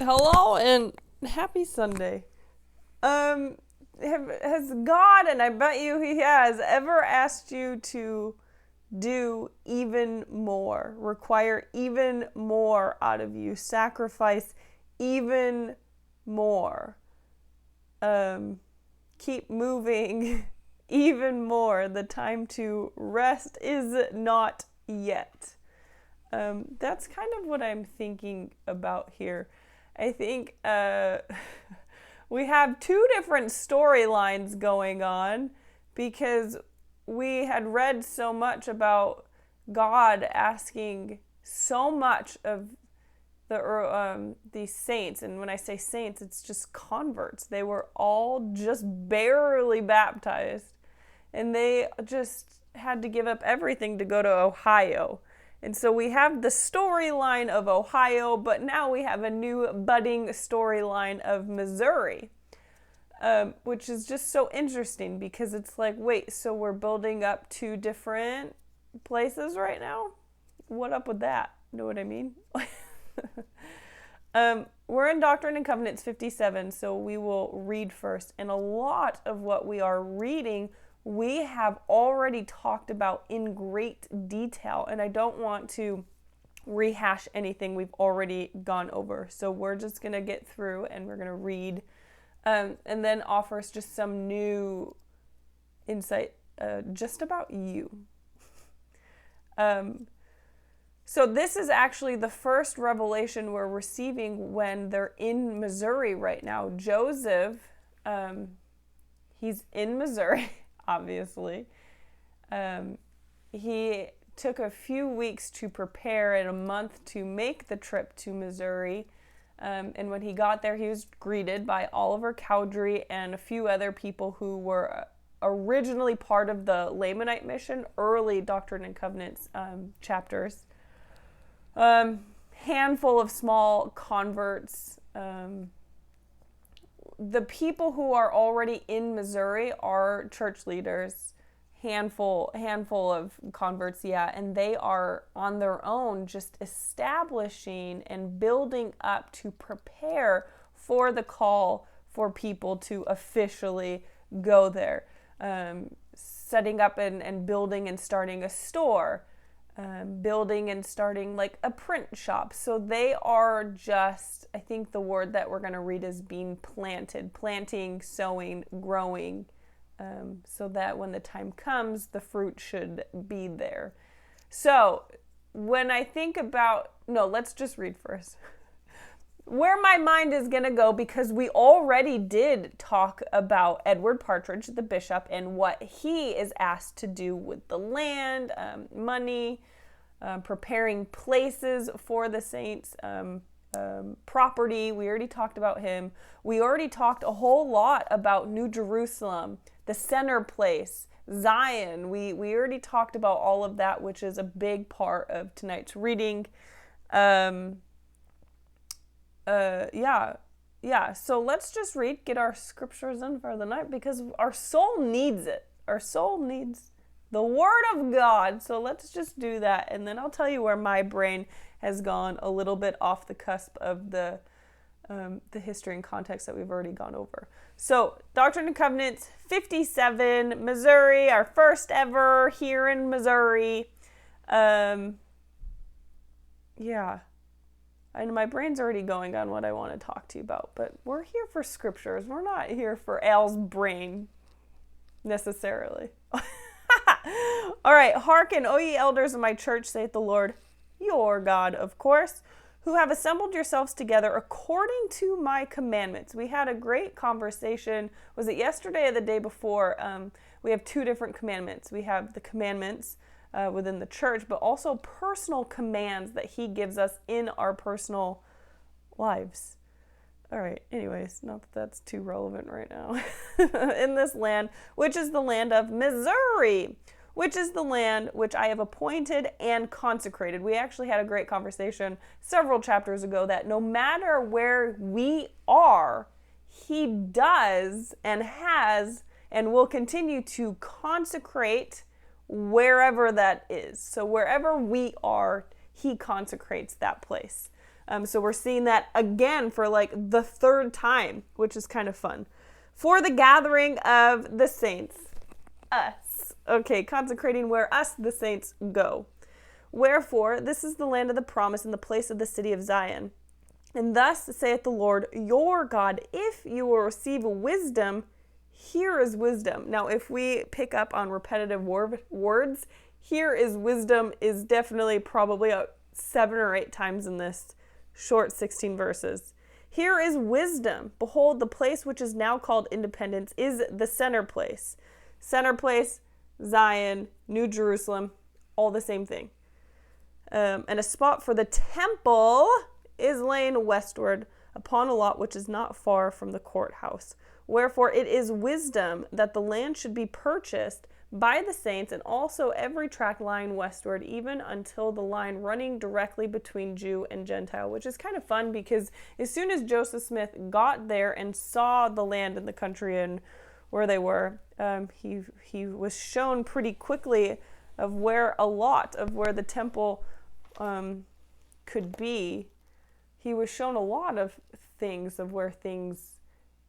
Hello and happy Sunday. Has God, and I bet you He has, ever asked you to do even more, require even more out of you, sacrifice even more, keep moving even more? The time to rest is not yet. That's kind of what I'm thinking about here. I think we have two different storylines going on because we had read so much about God asking so much of the saints. And when I say saints, it's just converts. They were all just barely baptized, and they just had to give up everything to go to Ohio. And so we have the storyline of Ohio, but now we have a new budding storyline of Missouri, which is just so interesting because it's like, wait, so we're building up two different places right now? What up with that? Know what I mean? We're in Doctrine and Covenants 57, so we will read first. And a lot of what we are reading we have already talked about in great detail, and I don't want to rehash anything we've already gone over. So we're just going to get through and we're going to read and then offer us just some new insight just about you. So this is actually the first revelation we're receiving when they're in Missouri right now. Joseph, he's in Missouri. Obviously. He took a few weeks to prepare and a month to make the trip to Missouri. And when he got there, he was greeted by Oliver Cowdery and a few other people who were originally part of the Lamanite mission, early Doctrine and Covenants chapters. Handful of small converts. The people who are already in Missouri are church leaders, handful of converts, yeah, and they are on their own just establishing and building up to prepare for the call for people to officially go there, setting up and building and starting a store, building and starting like a print shop. So they are just, I think the word that we're going to read is being planted, planting, sowing, growing, so that when the time comes, the fruit should be there. So when I think about, no, let's just read first. Where my mind is going to go, because we already did talk about Edward Partridge, the bishop, and what he is asked to do with the land, money, preparing places for the saints, property. We already talked about him. We already talked a whole lot about New Jerusalem, the center place, Zion. We already talked about all of that, which is a big part of tonight's reading. So let's just read, get our scriptures in for the night, because our soul needs it. Our soul needs the Word of God. So let's just do that, and then I'll tell you where my brain has gone a little bit off the cusp of the history and context that we've already gone over. So Doctrine and Covenants 57, Missouri, our first ever here in Missouri. I know my brain's already going on what I want to talk to you about, but we're here for scriptures. We're not here for Al's brain, necessarily. All right, hearken, O ye elders of my church, saith the Lord, your God, of course, who have assembled yourselves together according to my commandments. We had a great conversation. Was it yesterday or the day before? We have two different commandments. We have the commandments within the church, but also personal commands that he gives us in our personal lives. All right, anyways, not that that's too relevant right now. In this land, which is the land of Missouri, which is the land which I have appointed and consecrated. We actually had a great conversation several chapters ago that no matter where we are, he does and has and will continue to consecrate wherever that is. So wherever we are, he consecrates that place. So we're seeing that again for like the third time, which is kind of fun. For the gathering of the saints, us. Okay, consecrating where us, the saints, go. Wherefore, this is the land of the promise and the place of the city of Zion. And thus saith the Lord your God, if you will receive wisdom, here is wisdom. Now, if we pick up on repetitive words, here is wisdom is definitely probably 7 or 8 times in this short 16 verses. Here is wisdom. Behold, the place which is now called Independence is the center place. Center place, Zion, New Jerusalem, all the same thing. And a spot for the temple is laid westward upon a lot which is not far from the courthouse. Wherefore it is wisdom that the land should be purchased by the saints, and also every tract lying westward, even until the line running directly between Jew and Gentile, which is kind of fun because as soon as Joseph Smith got there and saw the land and the country and where they were, he was shown pretty quickly of where a lot of where the temple could be. He was shown a lot of things of where things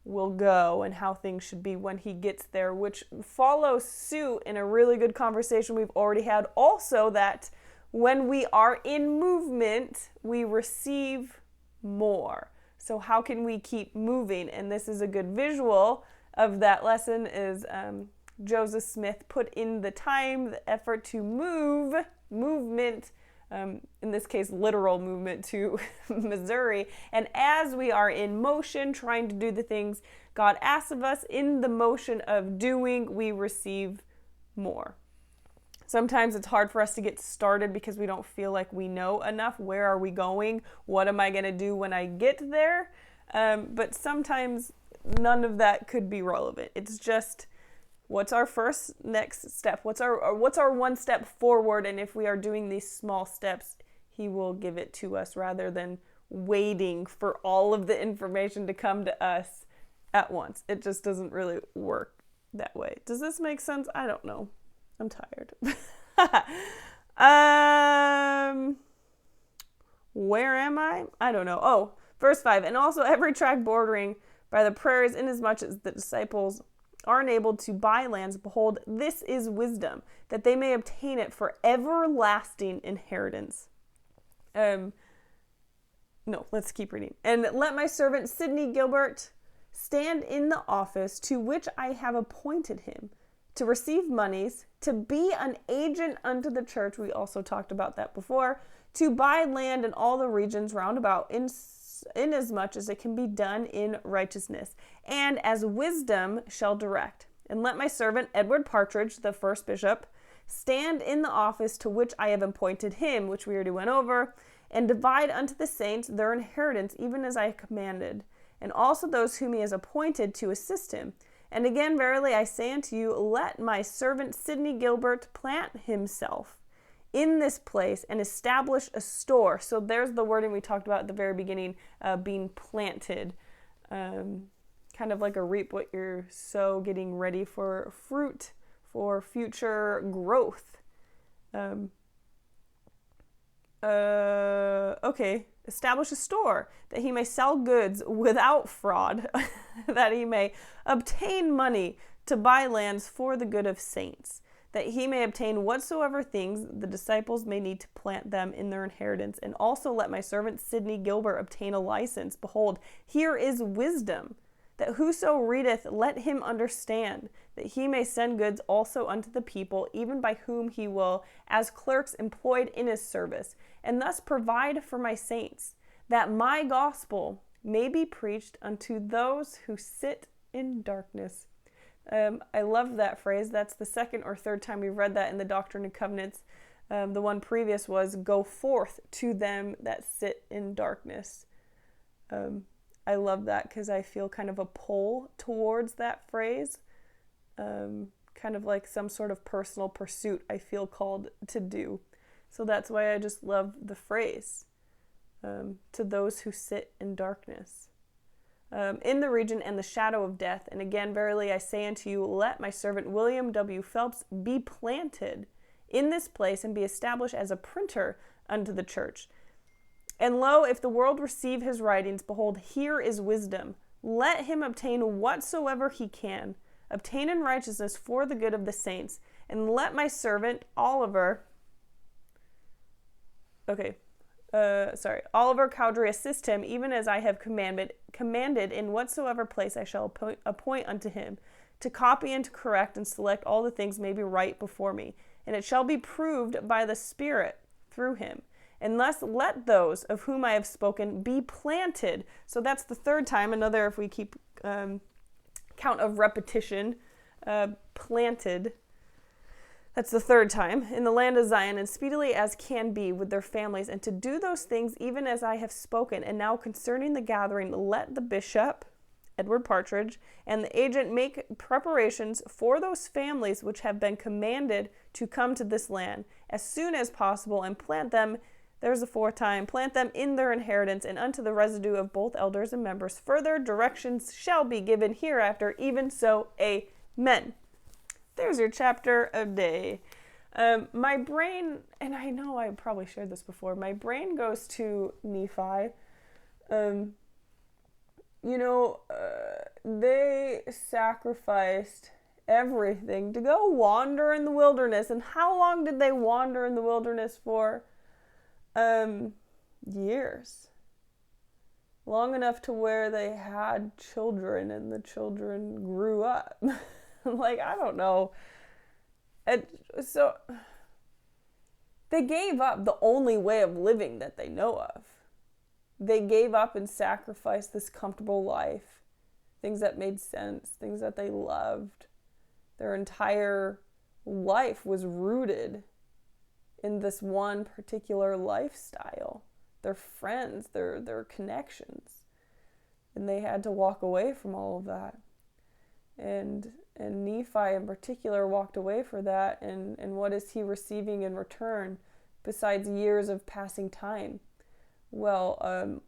will go and how things should be when he gets there, which follows suit in a really good conversation we've already had also, that when we are in movement, we receive more. So how can we keep moving? And this is a good visual of that lesson is Joseph Smith put in the time, the effort to movement, in this case, literal movement to Missouri. And as we are in motion, trying to do the things God asks of us, in the motion of doing, we receive more. Sometimes it's hard for us to get started because we don't feel like we know enough. Where are we going? What am I going to do when I get there? But sometimes none of that could be relevant. It's just, what's our next step? What's our one step forward? And if we are doing these small steps, he will give it to us rather than waiting for all of the information to come to us at once. It just doesn't really work that way. Does this make sense? I don't know. I'm tired. Where am I? I don't know. Oh, verse 5. And also every tract bordering by the prairies, inasmuch as the disciples are enabled to buy lands, behold, this is wisdom, that they may obtain it for everlasting inheritance. No, let's keep reading. And let my servant Sidney Gilbert stand in the office to which I have appointed him, to receive monies, to be an agent unto the church. We also talked about that before. To buy land in all the regions round about, inasmuch as it can be done in righteousness, and as wisdom shall direct. And let my servant Edward Partridge, the first bishop, stand in the office to which I have appointed him, which we already went over, and divide unto the saints their inheritance, even as I commanded, and also those whom he has appointed to assist him. And again, verily I say unto you, let my servant Sidney Gilbert plant himself in this place and establish a store. So there's the wording we talked about at the very beginning, being planted. Kind of like a reap what you're sow, getting ready for fruit, for future growth. Okay, establish a store, that he may sell goods without fraud, that he may obtain money to buy lands for the good of saints, that he may obtain whatsoever things the disciples may need to plant them in their inheritance. And also let my servant Sidney Gilbert obtain a license. Behold, here is wisdom, that whoso readeth, let him understand, that he may send goods also unto the people, even by whom he will, as clerks employed in his service, and thus provide for my saints, that my gospel may be preached unto those who sit in darkness. I love that phrase. That's the second or third time we've read that in the Doctrine and Covenants. The one previous was, go forth to them that sit in darkness. I love that because I feel kind of a pull towards that phrase. Kind of like some sort of personal pursuit I feel called to do. So that's why I just love the phrase, to those who sit in darkness. In the region and the shadow of death. And again, verily I say unto you, let my servant William W. Phelps be planted in this place and be established as a printer unto the church. And lo, if the world receive his writings, behold, here is wisdom. Let him obtain whatsoever he can. Obtain in righteousness for the good of the saints. And let my servant Oliver Cowdery assist him, even as I have commanded in whatsoever place I shall appoint unto him, to copy and to correct and select all the things may be right before me. And it shall be proved by the Spirit through him. And thus let those of whom I have spoken be planted. So that's the third time, another, if we keep count of repetition, planted. That's the third time, in the land of Zion, and speedily as can be with their families, and to do those things even as I have spoken. And now concerning the gathering, let the bishop, Edward Partridge, and the agent make preparations for those families which have been commanded to come to this land as soon as possible, and plant them, there's the fourth time, plant them in their inheritance, and unto the residue of both elders and members. Further directions shall be given hereafter, even so, amen. There's your chapter of day. My brain, and I know I probably shared this before, my brain goes to Nephi. They sacrificed everything to go wander in the wilderness. And how long did they wander in the wilderness for? Years. Long enough to where they had children and the children grew up. Like, I don't know. So they gave up the only way of living that they know of. They gave up and sacrificed this comfortable life, things that made sense, things that they loved. Their entire life was rooted in this one particular lifestyle, their friends, their connections. And they had to walk away from all of that. And Nephi in particular walked away for that, and what is he receiving in return besides years of passing time? Well,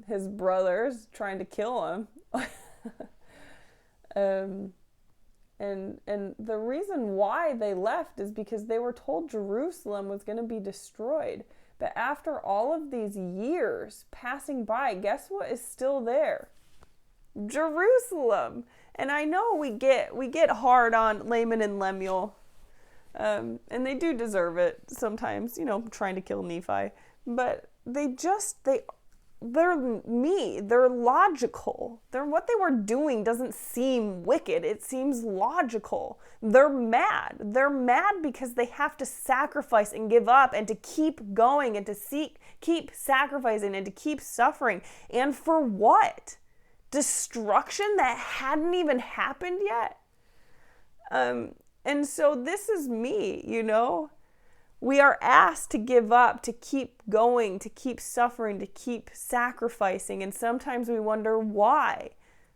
his brothers trying to kill him. And the reason why they left is because they were told Jerusalem was going to be destroyed. But after all of these years passing by, guess what is still there? Jerusalem. And I know we get hard on Laman and Lemuel, and they do deserve it sometimes, trying to kill Nephi. But they're logical. What they were doing doesn't seem wicked. It seems logical. They're mad. They're mad because they have to sacrifice and give up and to keep going and to keep sacrificing and to keep suffering. And for what? Destruction that hadn't even happened yet. And so this is me, We are asked to give up, to keep going, to keep suffering, to keep sacrificing. And sometimes we wonder why.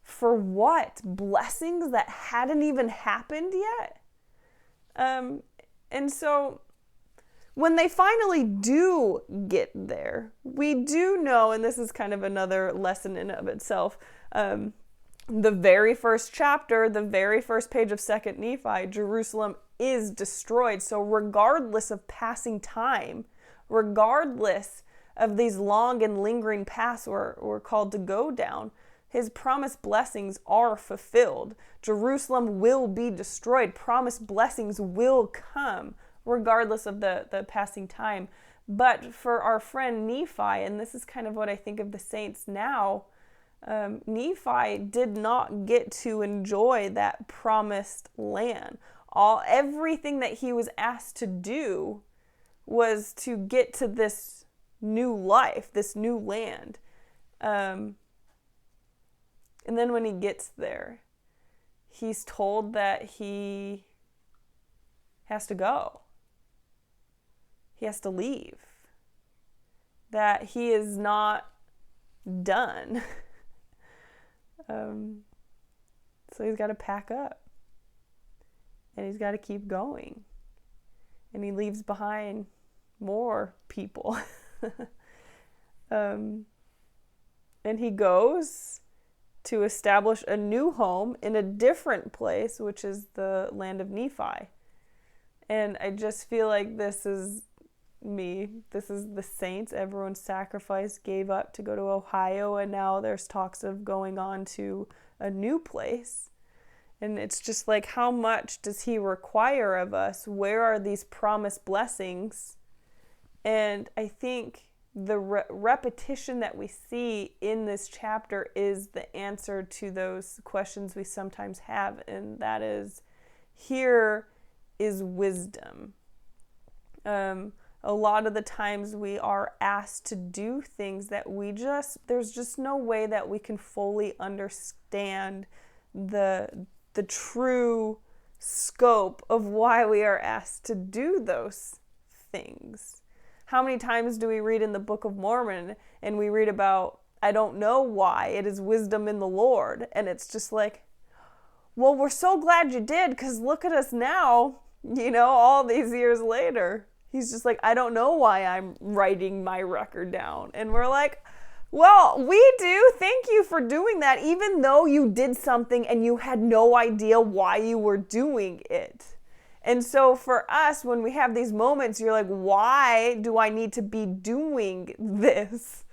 For what? Blessings that hadn't even happened yet? And so when they finally do get there, we do know, and this is kind of another lesson in of itself, the very first chapter, the very first page of 2nd Nephi, Jerusalem is destroyed. So regardless of passing time, regardless of these long and lingering paths we're called to go down, his promised blessings are fulfilled. Jerusalem will be destroyed. Promised blessings will come regardless of the passing time. But for our friend Nephi, and this is kind of what I think of the saints now, Nephi did not get to enjoy that promised land. Everything that he was asked to do was to get to this new life, this new land. And then when he gets there, he's told that he has to go. He has to leave. That he is not done. So he's got to pack up. And he's got to keep going. And he leaves behind more people. And he goes to establish a new home in a different place, which is the land of Nephi. And I just feel like this is me. This is the saints. Everyone sacrificed, gave up to go to Ohio, and now there's talks of going on to a new place. And it's just like, how much does he require of us? Where are these promised blessings? And I think the repetition that we see in this chapter is the answer to those questions we sometimes have, and that is, here is wisdom. A lot of the times we are asked to do things that there's just no way that we can fully understand the true scope of why we are asked to do those things. How many times do we read in the Book of Mormon and we read about, I don't know why, it is wisdom in the Lord. And it's just like, well, we're so glad you did, because look at us now, all these years later. He's just like, I don't know why I'm writing my record down. And we're like, well, we do. Thank you for doing that, even though you did something and you had no idea why you were doing it. And so for us, when we have these moments, you're like, why do I need to be doing this?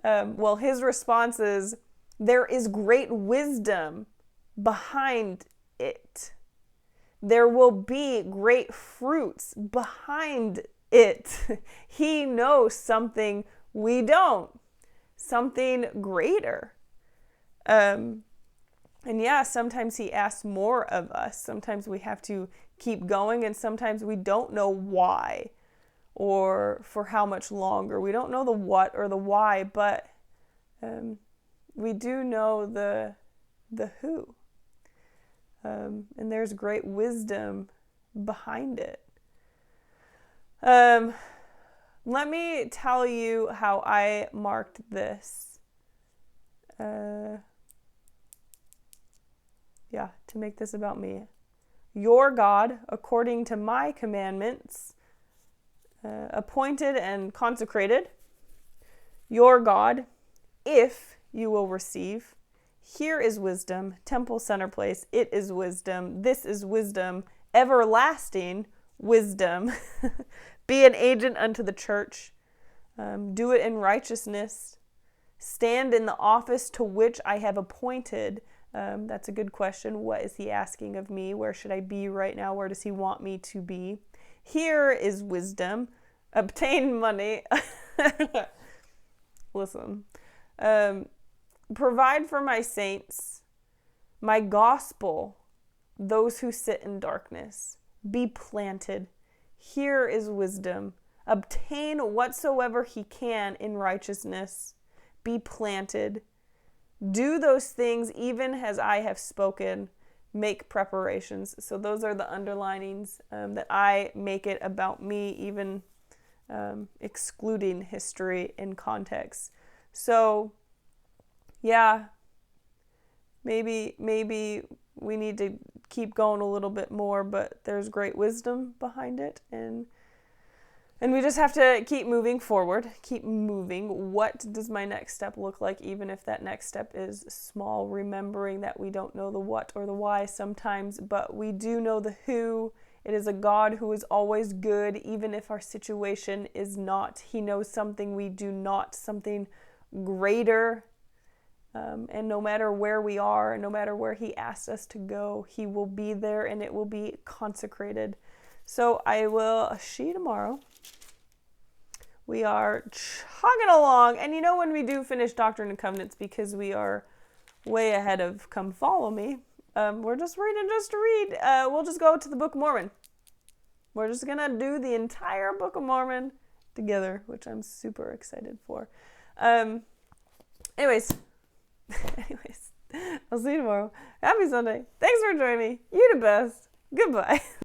Well, his response is, there is great wisdom behind it. There will be great fruits behind it. He knows something we don't, something greater. And yeah, sometimes he asks more of us. Sometimes we have to keep going, and sometimes we don't know why or for how much longer. We don't know the what or the why, but we do know the who. And there's great wisdom behind it. Let me tell you how I marked this. To make this about me. Your God, according to my commandments, appointed and consecrated. Your God, if you will receive. Here is wisdom, temple center place. It is wisdom. This is wisdom, everlasting wisdom. Be an agent unto the church. Do it in righteousness. Stand in the office to which I have appointed. That's a good question. What is he asking of me? Where should I be right now? Where does he want me to be? Here is wisdom. Obtain money. Listen. Provide for my saints, my gospel, those who sit in darkness. Be planted. Here is wisdom. Obtain whatsoever he can in righteousness. Be planted. Do those things even as I have spoken. Make preparations. So those are the underlinings that I make it about me, even excluding history and context. So yeah, maybe we need to keep going a little bit more, but there's great wisdom behind it, and we just have to keep moving forward, keep moving. What does my next step look like, even if that next step is small, remembering that we don't know the what or the why sometimes, but we do know the who. It is a God who is always good, even if our situation is not. He knows something we do not, something greater. And no matter where we are, no matter where he asks us to go, he will be there and it will be consecrated. So I will see you tomorrow. We are chugging along. And when we do finish Doctrine and Covenants, because we are way ahead of Come Follow Me, we're just reading just to read. We'll just go to the Book of Mormon. We're just going to do the entire Book of Mormon together, which I'm super excited for. Anyways, I'll see you tomorrow. Happy Sunday. Thanks for joining me. You're the best. Goodbye.